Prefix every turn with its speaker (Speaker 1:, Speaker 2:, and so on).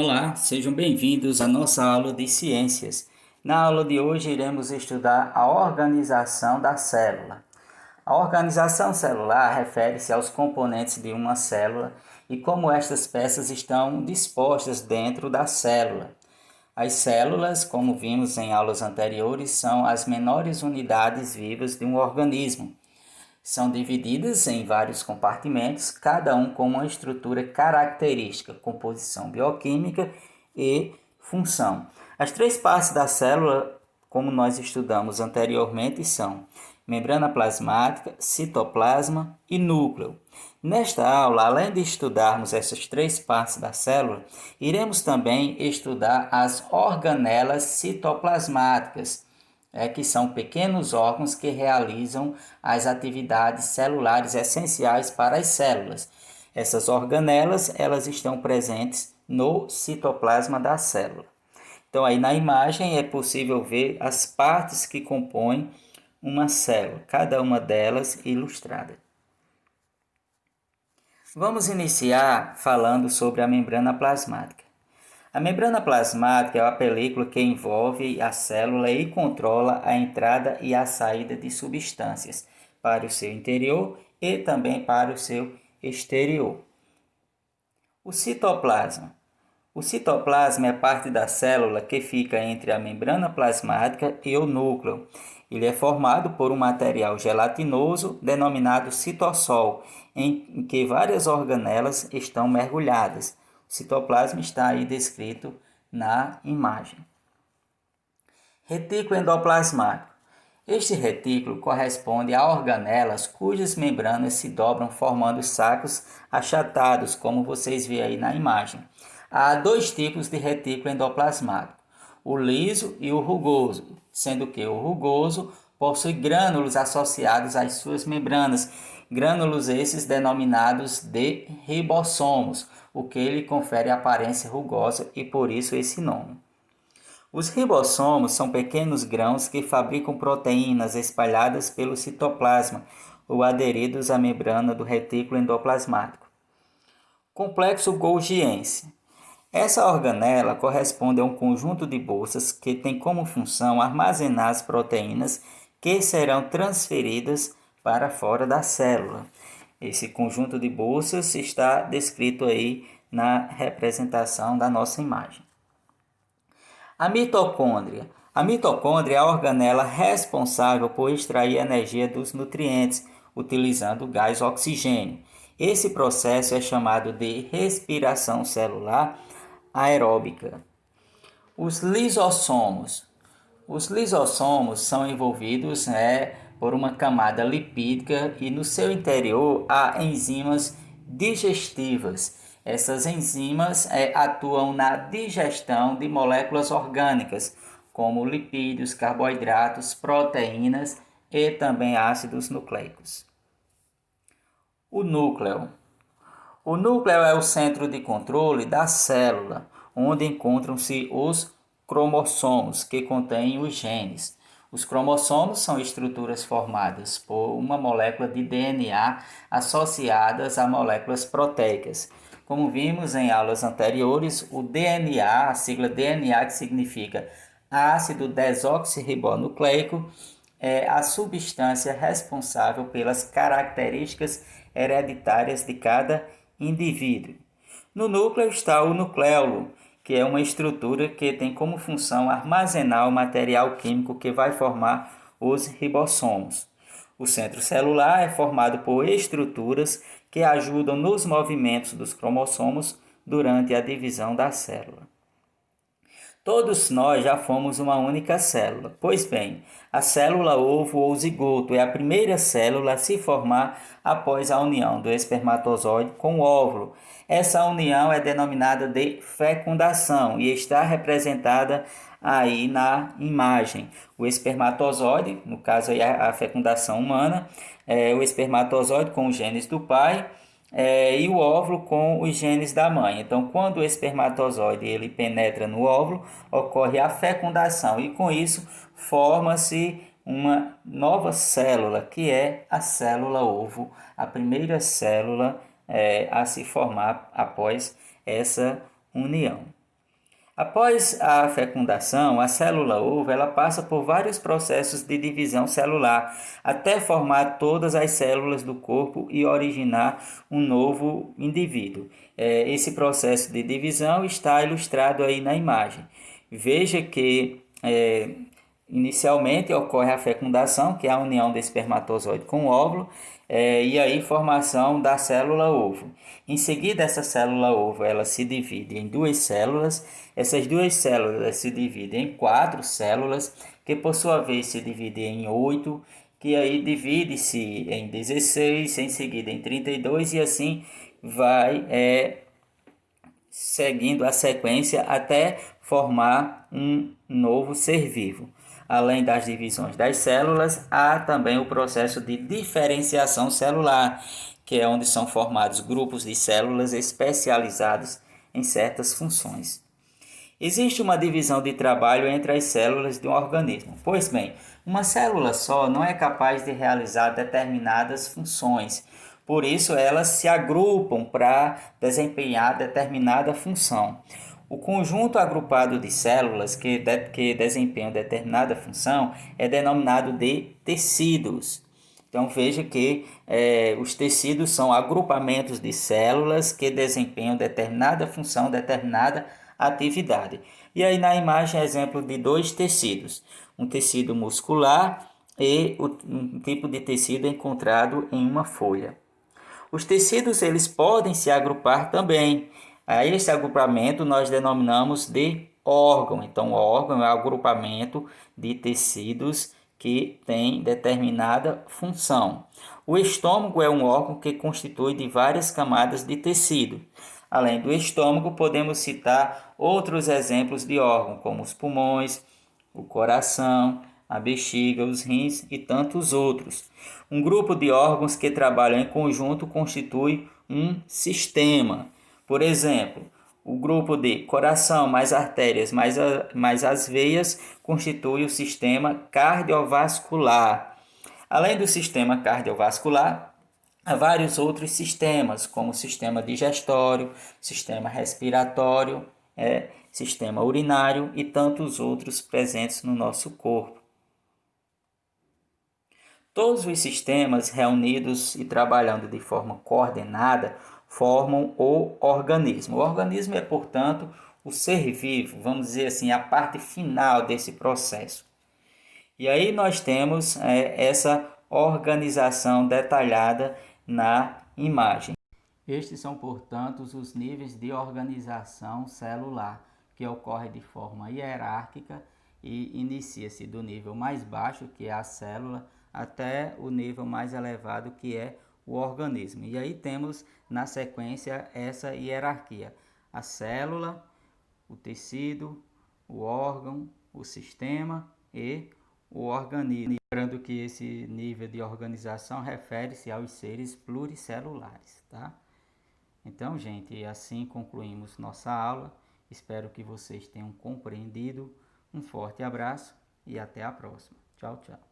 Speaker 1: Olá, sejam bem-vindos à nossa aula de ciências. Na aula de hoje iremos estudar a organização da célula. A organização celular refere-se aos componentes de uma célula e como estas peças estão dispostas dentro da célula. As células, como vimos em aulas anteriores, são as menores unidades vivas de um organismo. São divididas em vários compartimentos, cada um com uma estrutura característica, composição bioquímica e função. As três partes da célula, como nós estudamos anteriormente, são membrana plasmática, citoplasma e núcleo. Nesta aula, além de estudarmos essas três partes da célula, iremos também estudar as organelas citoplasmáticas, que são pequenos órgãos que realizam as atividades celulares essenciais para as células. Essas organelas, elas estão presentes no citoplasma da célula. Então, aí na imagem é possível ver as partes que compõem uma célula, cada uma delas ilustrada. Vamos iniciar falando sobre a membrana plasmática. A membrana plasmática é a película que envolve a célula e controla a entrada e a saída de substâncias para o seu interior e também para o seu exterior. O citoplasma. O citoplasma é parte da célula que fica entre a membrana plasmática e o núcleo. Ele é formado por um material gelatinoso denominado citossol, em que várias organelas estão mergulhadas. O citoplasma está aí descrito na imagem. Retículo endoplasmático. Este retículo corresponde a organelas cujas membranas se dobram formando sacos achatados, como vocês veem aí na imagem. Há dois tipos de retículo endoplasmático, o liso e o rugoso, sendo que o rugoso possui grânulos associados às suas membranas, grânulos esses denominados de ribossomos, o que lhe confere aparência rugosa e por isso esse nome. Os ribossomos são pequenos grãos que fabricam proteínas espalhadas pelo citoplasma ou aderidos à membrana do retículo endoplasmático. Complexo golgiense. Essa organela corresponde a um conjunto de bolsas que tem como função armazenar as proteínas que serão transferidas para fora da célula. Esse conjunto de bolsas está descrito aí na representação da nossa imagem. A mitocôndria. A mitocôndria é a organela responsável por extrair energia dos nutrientes, utilizando o gás oxigênio. Esse processo é chamado de respiração celular aeróbica. Os lisossomos. Os lisossomos são envolvidos por uma camada lipídica e no seu interior há enzimas digestivas. Essas enzimas atuam na digestão de moléculas orgânicas, como lipídios, carboidratos, proteínas e também ácidos nucleicos. O núcleo. O núcleo é o centro de controle da célula, onde encontram-se os cromossomos, que contêm os genes. Os cromossomos são estruturas formadas por uma molécula de DNA associadas a moléculas proteicas. Como vimos em aulas anteriores, o DNA, a sigla DNA, que significa ácido desoxirribonucleico, é a substância responsável pelas características hereditárias de cada indivíduo. No núcleo está o nucleolo, que é uma estrutura que tem como função armazenar o material químico que vai formar os ribossomos. O centro celular é formado por estruturas que ajudam nos movimentos dos cromossomos durante a divisão da célula. Todos nós já fomos uma única célula. Pois bem, a célula ovo ou zigoto é a primeira célula a se formar após a união do espermatozoide com o óvulo. Essa união é denominada de fecundação e está representada aí na imagem. O espermatozoide, no caso aí a fecundação humana, é o espermatozoide com os genes do pai, e o óvulo com os genes da mãe. Então, quando o espermatozoide ele penetra no óvulo, ocorre a fecundação e com isso forma-se uma nova célula, que é a célula ovo, a primeira célula a se formar após essa união. Após a fecundação, a célula-ovo ela passa por vários processos de divisão celular, até formar todas as células do corpo e originar um novo indivíduo. Esse processo de divisão está ilustrado aí na imagem. Veja que inicialmente ocorre a fecundação, que é a união do espermatozoide com o óvulo, e aí formação da célula-ovo. Em seguida, essa célula-ovo ela se divide em duas células. Essas duas células se dividem em quatro células, que por sua vez se dividem em 8, que aí divide-se em 16, em seguida em 32 e assim vai seguindo a sequência até formar um novo ser vivo. Além das divisões das células, há também o processo de diferenciação celular, que é onde são formados grupos de células especializados em certas funções. Existe uma divisão de trabalho entre as células de um organismo. Pois bem, uma célula só não é capaz de realizar determinadas funções. Por isso, elas se agrupam para desempenhar determinada função. O conjunto agrupado de células que desempenham determinada função é denominado de tecidos. Então veja que os tecidos são agrupamentos de células que desempenham determinada função, determinada atividade. E aí na imagem exemplo de dois tecidos, um tecido muscular e um tipo de tecido encontrado em uma folha. Os tecidos eles podem se agrupar também. A esse agrupamento nós denominamos de órgão. Então, órgão é o agrupamento de tecidos que tem determinada função. O estômago é um órgão que constitui de várias camadas de tecido. Além do estômago, podemos citar outros exemplos de órgão, como os pulmões, o coração, a bexiga, os rins e tantos outros. Um grupo de órgãos que trabalham em conjunto constitui um sistema. Por exemplo, o grupo de coração mais artérias mais as veias constitui o sistema cardiovascular. Além do sistema cardiovascular, há vários outros sistemas, como o sistema digestório, sistema respiratório, sistema urinário e tantos outros presentes no nosso corpo. Todos os sistemas reunidos e trabalhando de forma coordenada formam o organismo. O organismo é, portanto, o ser vivo, vamos dizer assim, a parte final desse processo. E aí nós temos essa organização detalhada na imagem. Estes são, portanto, os níveis de organização celular, que ocorre de forma hierárquica e inicia-se do nível mais baixo, que é a célula, até o nível mais elevado, que é o organismo. E aí temos na sequência essa hierarquia: a célula, o tecido, o órgão, o sistema e o organismo. Lembrando que esse nível de organização refere-se aos seres pluricelulares, tá? Então, gente, assim concluímos nossa aula. Espero que vocês tenham compreendido. Um forte abraço e até a próxima. Tchau, tchau.